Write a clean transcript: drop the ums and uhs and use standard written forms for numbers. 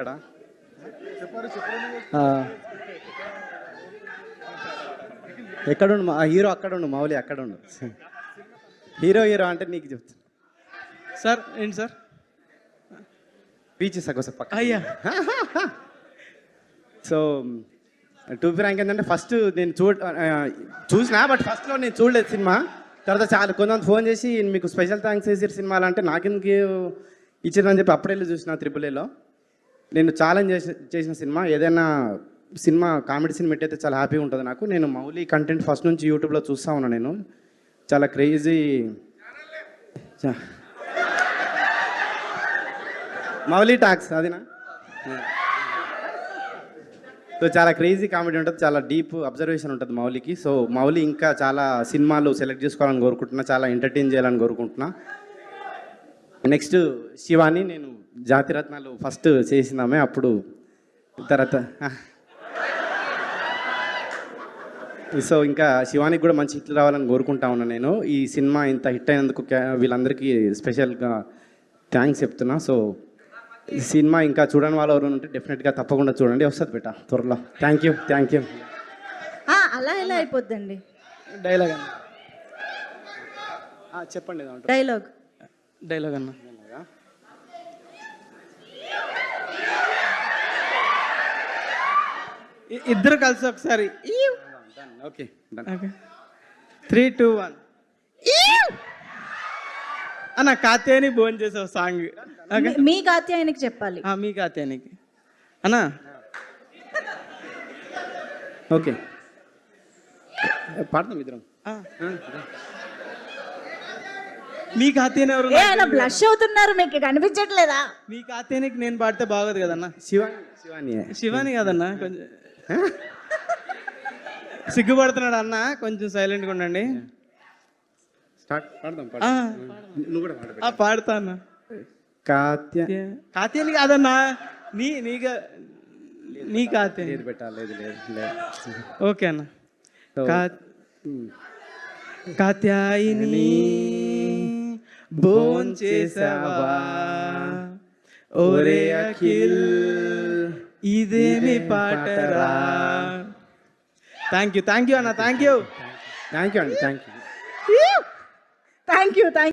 ఇక్కడ ఎక్కడుండు మా hero, అక్కడుండు Mouli, అక్కడుండు. Hero అంటే నీకు చెప్తా సార్. ఏంటి సార్? బీచ్ సగోస పక్క. అయ్యా. సో టు బి ఫ్రాంక్ ఏంటంటే ఫస్ట్ నేను చూసినా, బట్ ఫస్ట్లో నేను చూడలేదు సినిమా. తర్వాత చాలా కొంతమంది ఫోన్ చేసి మీకు స్పెషల్ థ్యాంక్స్ చేసారు సినిమాలు అంటే నాకెందుకు ఇచ్చారని చెప్పి అప్పుడెళ్ళి చూసిన త్రిపుల్-ఏలో. నేను ఛాలెంజ్ చేసిన సినిమా, ఏదైనా సినిమా కామెడీ సినిమా అయితే చాలా హ్యాపీగా ఉంటుంది నాకు. నేను మౌలి కంటెంట్ ఫస్ట్ నుంచి యూట్యూబ్లో చూస్తూ ఉన్నాను. నేను చాలా క్రేజీ మౌలి టాక్స్ అదినా. సో చాలా క్రేజీ కామెడీ ఉంటుంది, చాలా డీప్ అబ్జర్వేషన్ ఉంటుంది మౌలికి. సో మౌలి ఇంకా చాలా సినిమాలు సెలెక్ట్ చేసుకోవాలని కోరుకుంటున్నా, చాలా ఎంటర్టైన్ చేయాలని కోరుకుంటున్నా. నెక్స్ట్ శివాని, నేను జాతిరత్నాలు ఫస్ట్ చేసిందామే, అప్పుడు తర్వాత సో ఇంకా శివానికి కూడా మంచి హిట్లు రావాలని కోరుకుంటా ఉన్నాను నేను. ఈ సినిమా ఇంత హిట్ అయినందుకు వీళ్ళందరికీ స్పెషల్గా థ్యాంక్స్ చెప్తున్నా. సో ఈ సినిమా ఇంకా చూడని వాళ్ళు ఎవరు ఉంటే డెఫినెట్గా తప్పకుండా చూడండి, వస్తుంది బేటా త్వరలో. Thank you. అలా ఎలా అయిపోద్దండి? డైలాగ్ అన్న చెప్పండి. డైలాగ్ అన్న. ఇద్దరు కలిసి ఒకసారి. ఓకే 3, 2, 1. అన్న కాత్యాయని భోజనం చేసావు సాంగ్. మీ కాత్యాయనికి చెప్పాలి. మీ కాత్యాయనికి అన్నా. ఓకే పాడతాం ఇద్దరం. మీ కాత్యాయని ఎవరు? ఆయన బ్లష్ అవుతున్నారు, మీకు కనిపించట్లేదా? మీ కాత్యాయనికి నేను పాడితే బాగోదు కదన్నా. శివాని కదన్నా, కొంచెం సిగ్గుపడుతున్నాడు అన్న, కొంచెం సైలెంట్గా ఉండండి. పాడతా అన్న. కాత్యాయని కాదన్నా, నీ కాత్యాయని పెట్టాలి. ఓకే అన్న. కాత్యాయని భోజనం చేసావా ఓరే అఖిల్, ఇదేమి పాటరా. థ్యాంక్ యూ అన్న. థ్యాంక్ యూ అండి. Thank you.